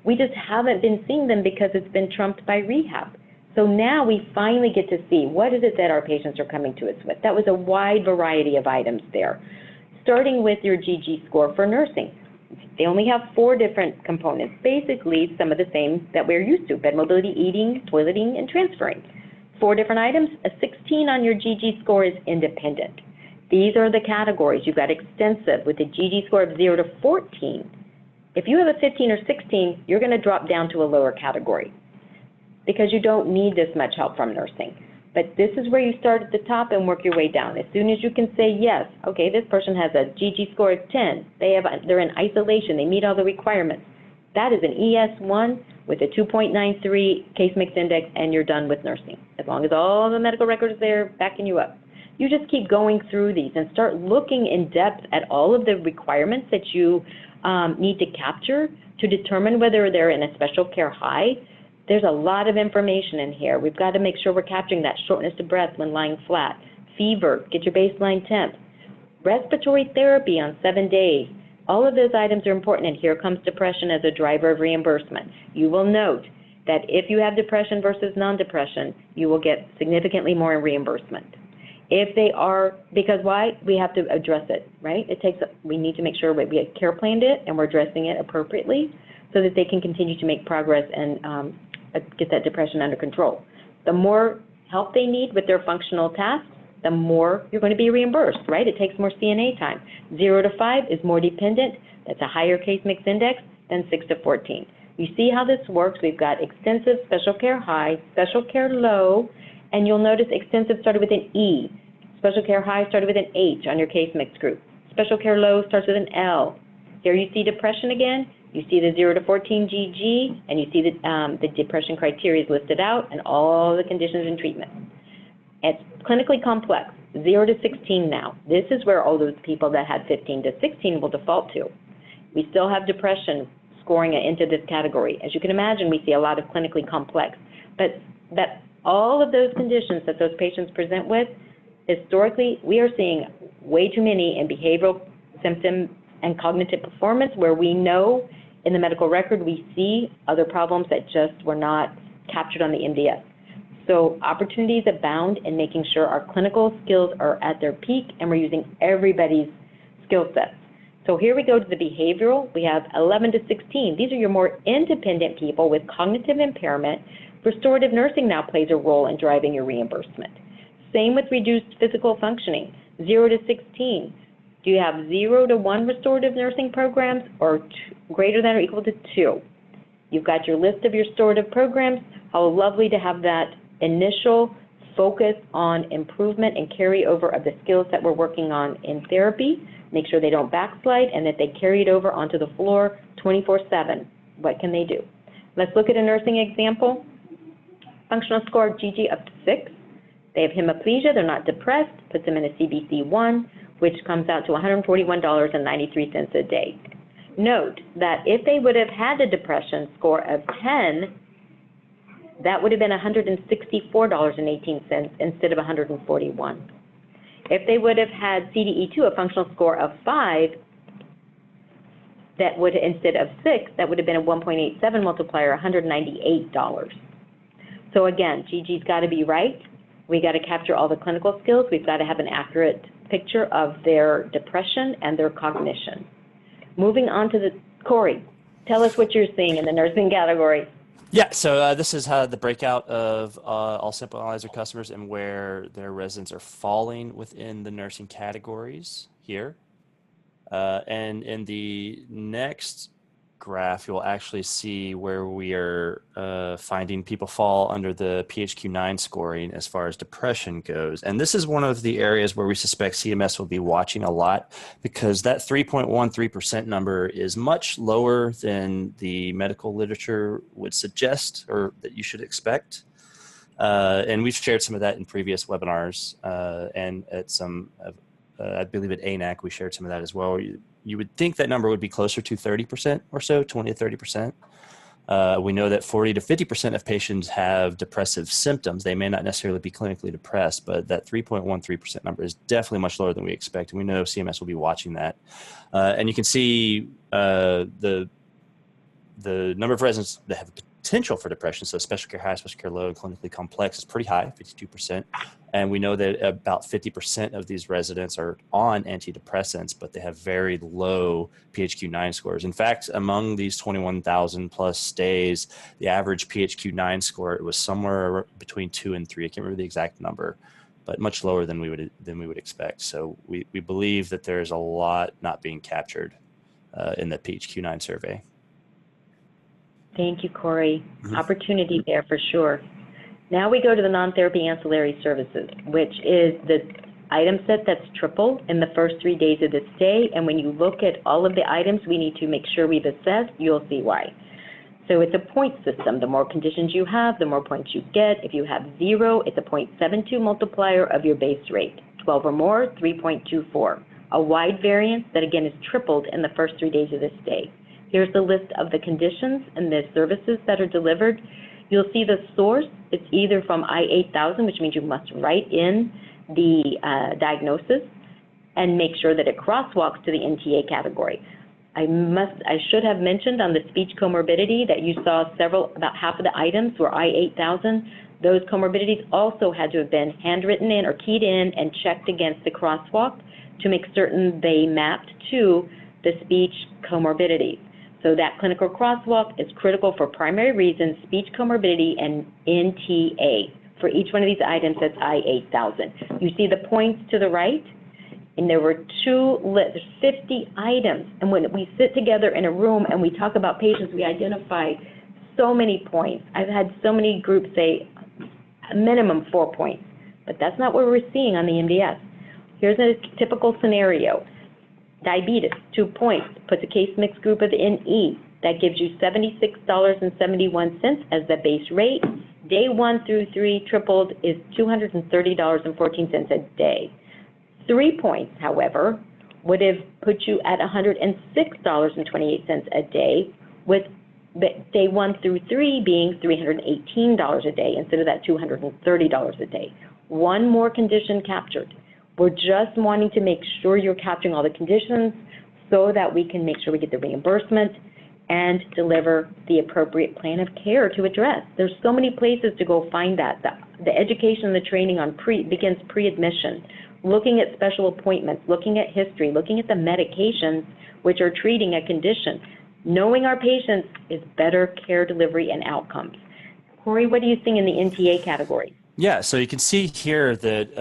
We just haven't been seeing them because it's been trumped by rehab. So now we finally get to see what is it that our patients are coming to us with. That was a wide variety of items there. Starting with your GG score for nursing. They only have 4 different components, basically some of the same that we're used to: bed mobility, eating, toileting, and transferring. 4 different items. A 16 on your GG score is independent. These are the categories. You've got extensive with a GG score of 0 to 14. If you have a 15 or 16, you're going to drop down to a lower category because you don't need this much help from nursing. But this is where you start at the top and work your way down. As soon as you can say, yes, okay, this person has a GG score of 10. They're in isolation. They meet all the requirements. That is an ES1 with a 2.93 case mix index, and you're done with nursing. As long as all the medical records are there backing you up. You just keep going through these and start looking in depth at all of the requirements that you need to capture to determine whether they're in a special care high. There's a lot of information in here. We've got to make sure we're capturing that shortness of breath when lying flat, fever, get your baseline temp, respiratory therapy on 7 days. All of those items are important, and here comes depression as a driver of reimbursement. You will note that if you have depression versus non-depression, you will get significantly more in reimbursement. If they are, because why? We have to address it, right? We need to make sure we have care planned it and we're addressing it appropriately so that they can continue to make progress and get that depression under control. The more help they need with their functional tasks, the more you're going to be reimbursed, right? It takes more CNA time. 0 to 5 is more dependent. That's a higher case mix index than 6 to 14. You see how this works? We've got extensive, special care high, special care low, and you'll notice extensive started with an E. Special care high started with an H on your case mix group. Special care low starts with an L. Here you see depression again. You see the 0 to 14 GG, and you see the depression criteria is listed out and all the conditions and treatment. It's clinically complex, 0 to 16 now. This is where all those people that had 15 to 16 will default to. We still have depression scoring into this category. As you can imagine, we see a lot of clinically complex. But that all of those conditions that those patients present with, historically, we are seeing way too many in behavioral symptom and cognitive performance where we know in the medical record we see other problems that just were not captured on the MDS. So opportunities abound in making sure our clinical skills are at their peak and we're using everybody's skill sets. So here we go to the behavioral. We have 11 to 16. These are your more independent people with cognitive impairment. Restorative nursing now plays a role in driving your reimbursement. Same with reduced physical functioning, 0 to 16. Do you have 0 to 1 restorative nursing programs or greater than or equal to 2? You've got your list of your restorative programs. How lovely to have that initial focus on improvement and carryover of the skills that we're working on in therapy. Make sure they don't backslide and that they carry it over onto the floor 24/7. What can they do? Let's look at a nursing example. Functional score GG up to 6. They have hemiplegia, they're not depressed, puts them in a CBC 1, which comes out to $141.93 a day. note that if they would have had a depression score of 10, that would have been $164.18 instead of $141. If they would have had CDE2, a functional score of 5, that would, instead of 6, that would have been a 1.87 multiplier, $198. So again, Gigi's got to be right. We got to capture all the clinical skills. We've got to have an accurate picture of their depression and their cognition. Moving on to Corey, tell us what you're seeing in the nursing category. Yeah, so this is how the breakout of all sample analyzer customers and where their residents are falling within the nursing categories here. And in the next graph, you'll actually see where we are finding people fall under the PHQ-9 scoring as far as depression goes. And this is one of the areas where we suspect CMS will be watching a lot, because that 3.13% number is much lower than the medical literature would suggest or that you should expect. And we've shared some of that in previous webinars and at some, I believe at ANAC, we shared some of that as well. You would think that number would be closer to 30% or so, 20 to 30%. We know that 40 to 50% of patients have depressive symptoms. They may not necessarily be clinically depressed, but that 3.13% number is definitely much lower than we expect. And we know CMS will be watching that. And you can see the number of residents that have potential for depression, so special care high, special care low, and clinically complex is pretty high, 52%. And we know that about 50% of these residents are on antidepressants, but they have very low PHQ-9 scores. In fact, among these 21,000 plus stays, the average PHQ-9 score, it was somewhere between 2 and 3. I can't remember the exact number, but much lower than we would expect. So we believe that there's a lot not being captured in the PHQ-9 survey. Thank you, Corey. Opportunity there for sure. Now we go to the non-therapy ancillary services, which is the item set that's triple in the first 3 days of the stay. And when you look at all of the items we need to make sure we've assessed, you'll see why. So it's a point system. The more conditions you have, the more points you get. If you have 0, it's a 0.72 multiplier of your base rate. 12 or more, 3.24. A wide variance that, again, is tripled in the first 3 days of the stay. Here's the list of the conditions and the services that are delivered. You'll see the source. It's either from I-8000, which means you must write in the diagnosis and make sure that it crosswalks to the NTA category. I should have mentioned on the speech comorbidity that you saw about half of the items were I-8000. Those comorbidities also had to have been handwritten in or keyed in and checked against the crosswalk to make certain they mapped to the speech comorbidities. So that clinical crosswalk is critical for primary reasons, speech comorbidity, and NTA. For each one of these items, that's I-8000. You see the points to the right, and there were there's 50 items. And when we sit together in a room and we talk about patients, we identify so many points. I've had so many groups say a minimum 4 points, but that's not what we're seeing on the MDS. Here's a typical scenario. Diabetes, 2 points, puts a case mix group of NE. That gives you $76.71 as the base rate. Day 1 through 3 tripled is $230.14 a day. 3 points, however, would have put you at $106.28 a day, with day 1 through 3 being $318 a day instead of that $230 a day. One more condition captured. We're just wanting to make sure you're capturing all the conditions so that we can make sure we get the reimbursement and deliver the appropriate plan of care to address. There's so many places to go find that. The education and the training on begins pre-admission, looking at special appointments, looking at history, looking at the medications which are treating a condition. Knowing our patients is better care delivery and outcomes. Corey, what are you seeing in the NTA category? Yeah, so you can see here that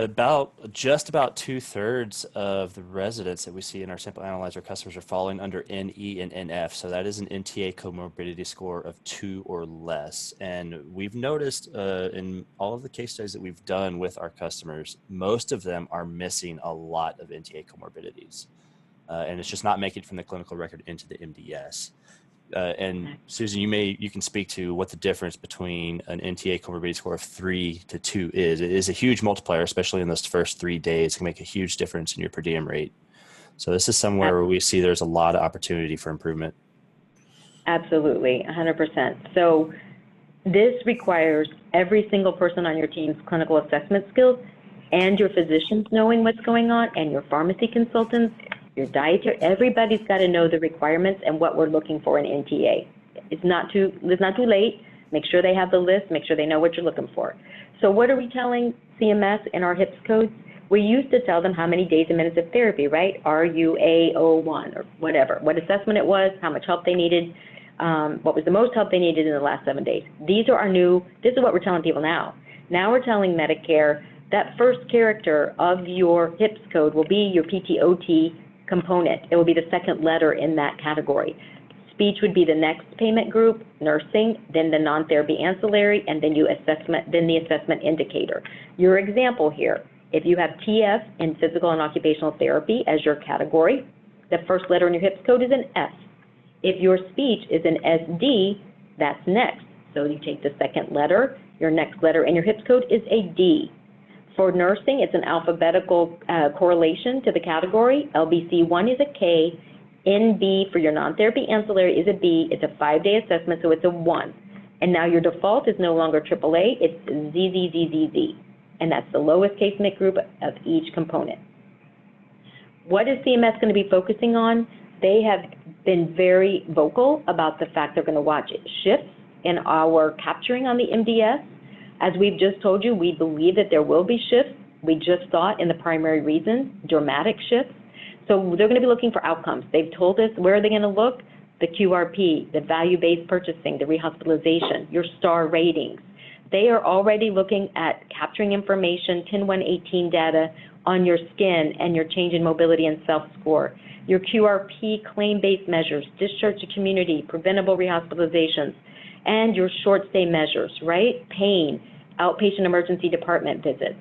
just about 2/3 of the residents that we see in our sample analyzer customers are falling under NE and NF. So that is an NTA comorbidity score of 2 or less. And we've noticed in all of the case studies that we've done with our customers, most of them are missing a lot of NTA comorbidities. And it's just not making it from the clinical record into the MDS. And Susan, you can speak to what the difference between an NTA comorbidity score of 3 to 2 is. It is a huge multiplier, especially in those first 3 days. It can make a huge difference in your per diem rate. So this is somewhere where we see there's a lot of opportunity for improvement. Absolutely, 100%. So this requires every single person on your team's clinical assessment skills and your physicians knowing what's going on, and your pharmacy consultants, your dietary, everybody's got to know the requirements and what we're looking for in NTA. It's not too late. Make sure they have the list, make sure they know what you're looking for. So what are we telling CMS in our HIPS codes? We used to tell them how many days and minutes of therapy, right? RUA01 or whatever, what assessment it was, how much help they needed, what was the most help they needed in the last 7 days. This is what we're telling people now. Now we're telling Medicare that first character of your HIPS code will be your PTIOT component. It will be the second letter in that category. Speech would be the next payment group, nursing, then the non-therapy ancillary, and then the assessment indicator. Your example here, if you have TF in physical and occupational therapy as your category, the first letter in your HIPS code is an S. If your speech is an SD, that's next. So you take the second letter, your next letter in your HIPS code is a D. For nursing, it's an alphabetical correlation to the category. LBC1 is a K. NB for your non-therapy ancillary is a B. It's a 5-day assessment, so it's a 1. And now your default is no longer AAA, it's ZZZZZ. And that's the lowest case MIC group of each component. What is CMS going to be focusing on? They have been very vocal about the fact they're going to watch shifts in our capturing on the MDS. As we've just told you, we believe that there will be shifts. We just saw it in the primary reason, dramatic shifts. So they're going to be looking for outcomes. They've told us where are they going to look? The QRP, the value-based purchasing, the rehospitalization, your star ratings. They are already looking at capturing information, 10-1-18 data on your skin and your change in mobility and self-score. Your QRP claim-based measures, discharge to community, preventable rehospitalizations, and your short stay measures, right? Pain, outpatient emergency department visits.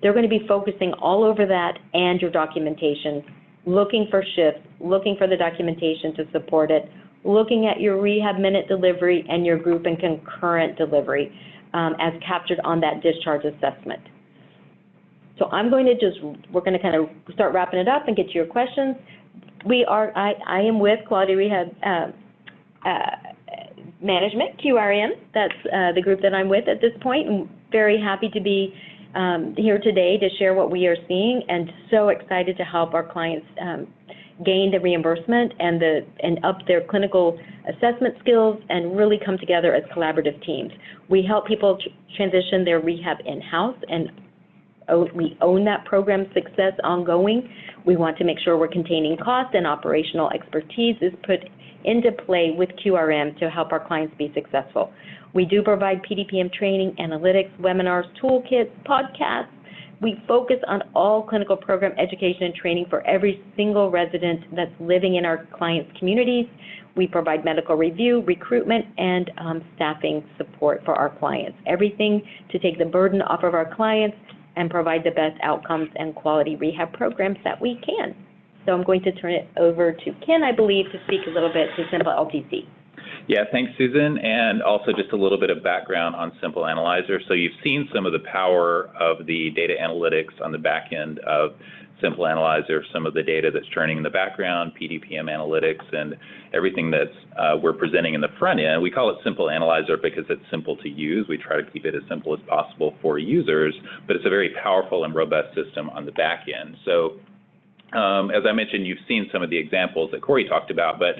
They're going to be focusing all over that and your documentation, looking for shifts, looking for the documentation to support it, looking at your rehab minute delivery and your group and concurrent delivery as captured on that discharge assessment. So we're going to kind of start wrapping it up and get to your questions. I am with Quality Rehab Management, QRM. That's the group that I'm with at this point. I'm very happy to be here today to share what we are seeing, and so excited to help our clients gain the reimbursement and up their clinical assessment skills and really come together as collaborative teams. We help people transition their rehab in-house, and we own that program's success ongoing. We want to make sure we're containing cost, and operational expertise is put into play with QRM to help our clients be successful. We do provide PDPM training, analytics, webinars, toolkits, podcasts. We focus on all clinical program education and training for every single resident that's living in our clients' communities. We provide medical review, recruitment, and staffing support for our clients. Everything to take the burden off of our clients and provide the best outcomes and quality rehab programs that we can. So I'm going to turn it over to Ken, I believe, to speak a little bit to Simple LTC. Yeah, thanks, Susan, and also just a little bit of background on Simple Analyzer. So you've seen some of the power of the data analytics on the back end of Simple Analyzer, some of the data that's churning in the background, PDPM analytics, and everything that's we're presenting in the front end. We call it Simple Analyzer because it's simple to use. We try to keep it as simple as possible for users, but it's a very powerful and robust system on the back end. So as I mentioned, you've seen some of the examples that Corey talked about, but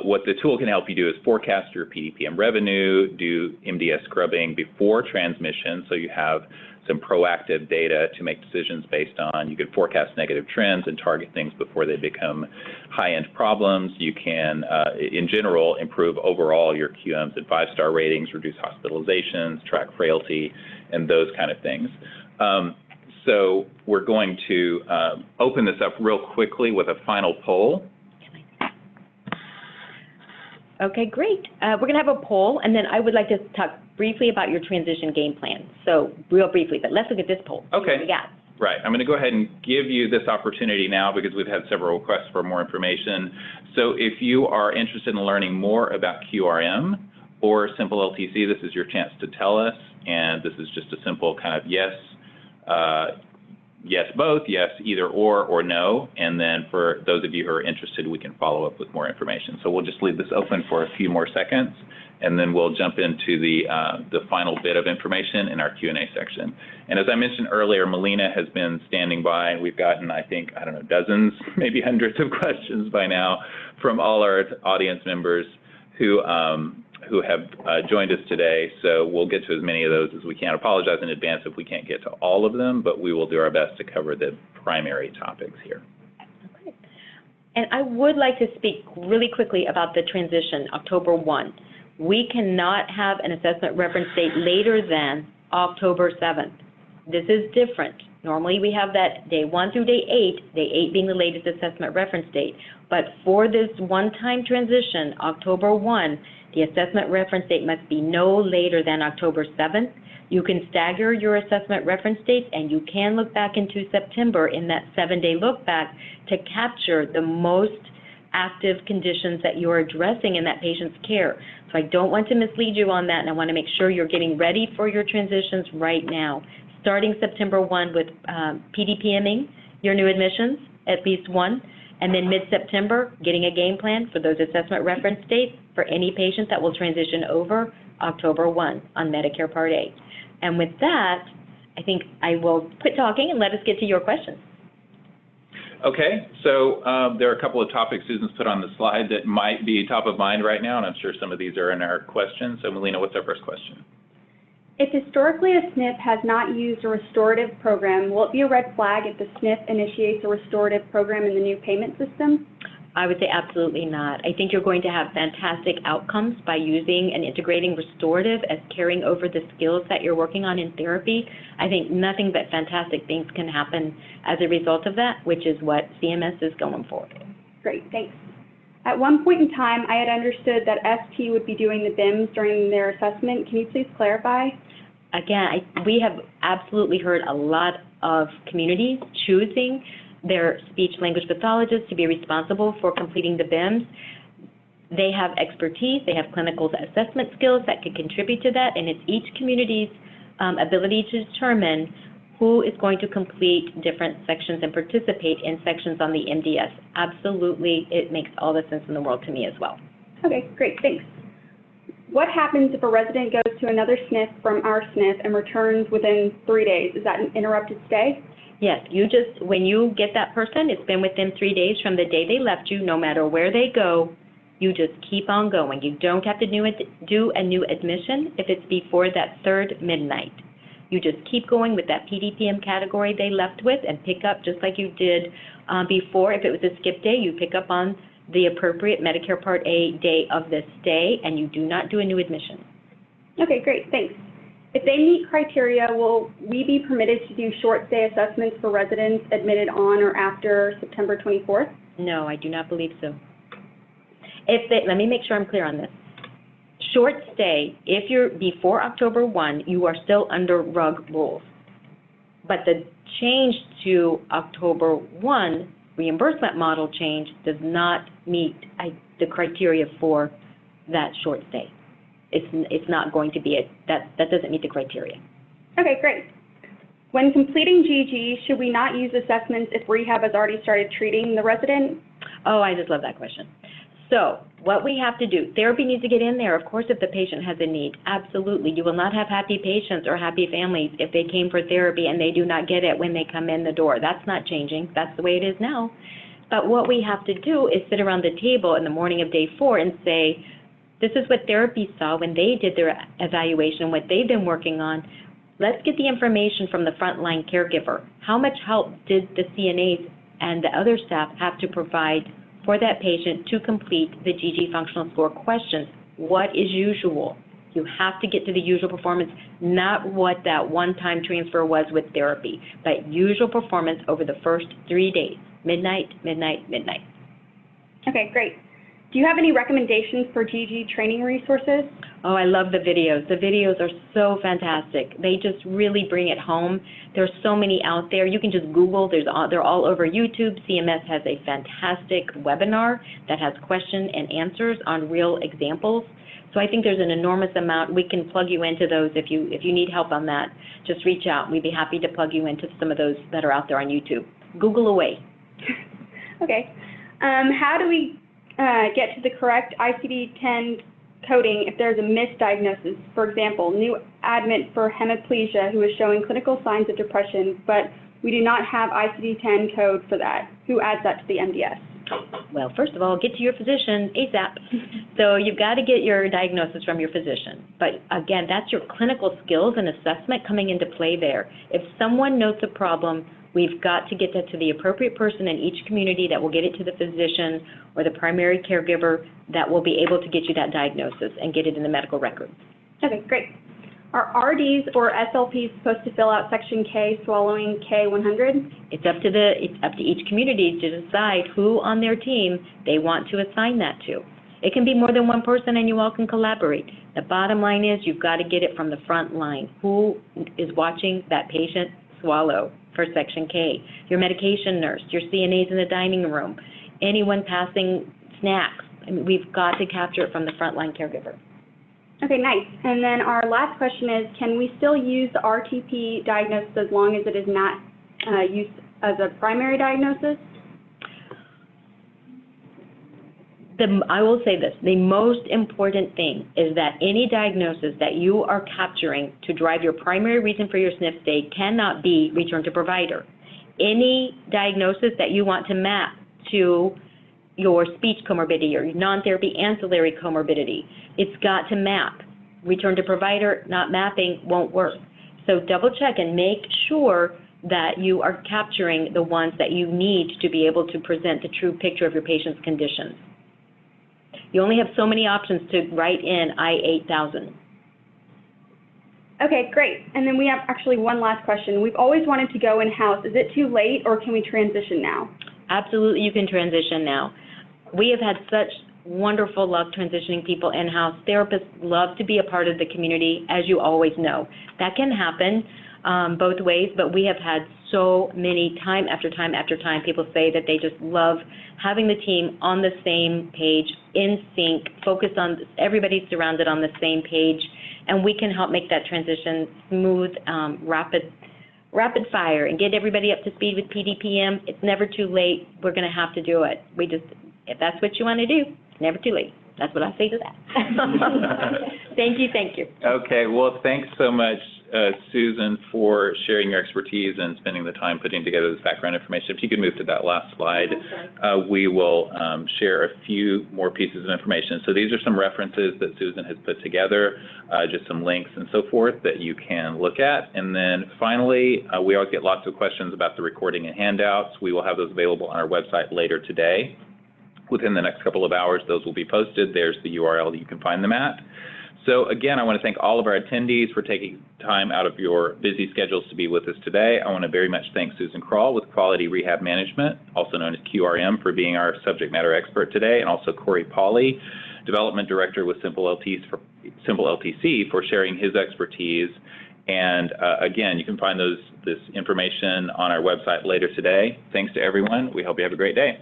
what the tool can help you do is forecast your PDPM revenue, do MDS scrubbing before transmission, so you have some proactive data to make decisions based on. You can forecast negative trends and target things before they become high-end problems. You can, in general, improve overall your QMs and 5-star ratings, reduce hospitalizations, track frailty, and those kind of things. So we're going to open this up real quickly with a final poll. Okay, great. We're going to have a poll, and then I would like to talk briefly about your transition game plan. So real briefly, but let's look at this poll. Okay. What we got. Right. I'm going to go ahead and give you this opportunity now because we've had several requests for more information. So if you are interested in learning more about QRM or Simple LTC, this is your chance to tell us, and this is just a simple kind of yes, yes both, yes either or no. And then for those of you who are interested, we can follow up with more information. So we'll just leave this open for a few more seconds, and then we'll jump into the final bit of information in our Q&A section. And as I mentioned earlier, Melina has been standing by, and we've gotten, I think, I don't know, dozens, maybe hundreds of questions by now from all our audience members who have joined us today. So we'll get to as many of those as we can. Apologize in advance if we can't get to all of them, but we will do our best to cover the primary topics here. Okay. And I would like to speak really quickly about the transition, October 1. We cannot have an assessment reference date later than October 7th. This is different. Normally we have that day 1 through day 8, day 8 being the latest assessment reference date. But for this one-time transition, October 1, the assessment reference date must be no later than October 7th. You can stagger your assessment reference dates, and you can look back into September in that 7-day look back to capture the most active conditions that you're addressing in that patient's care. So I don't want to mislead you on that, and I want to make sure you're getting ready for your transitions right now. Starting September 1 with PDPMing your new admissions, at least one, and then mid-September, getting a game plan for those assessment reference dates for any patient that will transition over October 1 on Medicare Part A. And with that, I think I will quit talking and let us get to your questions. Okay, so there are a couple of topics Susan's put on the slide that might be top of mind right now, and I'm sure some of these are in our questions. So Melina, what's our first question? If historically a SNF has not used a restorative program, will it be a red flag if the SNF initiates a restorative program in the new payment system? I would say absolutely not. I think you're going to have fantastic outcomes by using and integrating restorative as carrying over the skills that you're working on in therapy. I think nothing but fantastic things can happen as a result of that, which is what CMS is going for. Great, thanks. At one point in time, I had understood that ST would be doing the BIMs during their assessment. Can you please clarify? Again, we have absolutely heard a lot of communities choosing their speech language pathologists to be responsible for completing the BIMs. They have expertise, they have clinical assessment skills that could contribute to that, and it's each community's ability to determine who is going to complete different sections and participate in sections on the MDS. Absolutely, it makes all the sense in the world to me as well. Okay, great, thanks. What happens if a resident goes to another SNF from our SNF and returns within 3 days? Is that an interrupted stay? Yes, when you get that person, it's been within 3 days from the day they left you, no matter where they go, you just keep on going. You don't have to do a new admission if it's before that third midnight. You just keep going with that PDPM category they left with and pick up just like you did before. If it was a skip day, you pick up on the appropriate Medicare Part A day of the stay, and you do not do a new admission. Okay, great, thanks. If they meet criteria, will we be permitted to do short stay assessments for residents admitted on or after September 24th? No, I do not believe so. Let me make sure I'm clear on this. Short stay, if you're before October 1, you are still under RUG rules. But the change to October 1 reimbursement model change does not meet the criteria for that short stay. It's not going to be that doesn't meet the criteria. Okay, great. When completing GG, should we not use assessments if rehab has already started treating the resident? Oh, I just love that question. So what we have to do, therapy needs to get in there, of course, if the patient has a need. Absolutely. You will not have happy patients or happy families if they came for therapy and they do not get it when they come in the door. That's not changing. That's the way it is now. But what we have to do is sit around the table in the morning of day 4 and say, this is what therapy saw when they did their evaluation, what they've been working on. Let's get the information from the frontline caregiver. How much help did the CNAs and the other staff have to provide for that patient to complete the GG functional score questions? What is usual? You have to get to the usual performance, not what that one-time transfer was with therapy, but usual performance over the first 3 days, midnight, midnight, midnight. Okay, great. Do you have any recommendations for GG training resources? Oh, I love the videos. The videos are so fantastic. They just really bring it home. There's so many out there. You can just Google. They're all over YouTube. CMS has a fantastic webinar that has question and answers on real examples. So I think there's an enormous amount. We can plug you into those if you need help on that. Just reach out. We'd be happy to plug you into some of those that are out there on YouTube. Google away. Okay. How do we get to the correct ICD-10 coding if there's a misdiagnosis? For example, new admit for hemiplegia who is showing clinical signs of depression, but we do not have ICD-10 code for that. Who adds that to the MDS? Well, first of all, get to your physician ASAP. So you've got to get your diagnosis from your physician. But again, that's your clinical skills and assessment coming into play there. If someone notes a problem, we've got to get that to the appropriate person in each community that will get it to the physician or the primary caregiver that will be able to get you that diagnosis and get it in the medical records. Okay, great. Are RDs or SLPs supposed to fill out Section K swallowing K100? It's up to each community to decide who on their team they want to assign that to. It can be more than one person and you all can collaborate. The bottom line is you've got to get it from the front line. Who is watching that patient swallow for Section K? Your medication nurse, your CNAs in the dining room, anyone passing snacks. I mean, we've got to capture it from the frontline caregiver. Okay, nice. And then our last question is, can we still use the RTP diagnosis as long as it is not used as a primary diagnosis? I will say this, the most important thing is that any diagnosis that you are capturing to drive your primary reason for your SNF stay cannot be return to provider. Any diagnosis that you want to map to your speech comorbidity or non-therapy ancillary comorbidity, it's got to map. Return to provider, not mapping, won't work. So double check and make sure that you are capturing the ones that you need to be able to present the true picture of your patient's conditions. You only have so many options to write in I-8000. Okay, great. And then we have actually one last question. We've always wanted to go in-house. Is it too late or can we transition now? Absolutely, you can transition now. We have had such wonderful luck transitioning people in-house. Therapists love to be a part of the community, as you always know. That can happen both ways, but we have had so many time after time after time people say that they just love having the team on the same page, in sync, focused on everybody surrounded on the same page, and we can help make that transition smooth, rapid fire, and get everybody up to speed with PDPM. It's never too late. We're going to have to do it. If that's what you want to do, it's never too late. That's what I say to that. Thank you. Okay, well, thanks so much, Susan, for sharing your expertise and spending the time putting together this background information. If you could move to that last slide, we will share a few more pieces of information. So these are some references that Susan has put together, just some links and so forth that you can look at. And then finally, we always get lots of questions about the recording and handouts. We will have those available on our website later today. Within the next couple of hours, those will be posted. There's the URL that you can find them at. So again, I want to thank all of our attendees for taking time out of your busy schedules to be with us today. I want to very much thank Susan Krall with Quality Rehab Management, also known as QRM, for being our subject matter expert today, and also Corey Pauley, Development Director with Simple LTC, for sharing his expertise. And again, you can find this information on our website later today. Thanks to everyone. We hope you have a great day.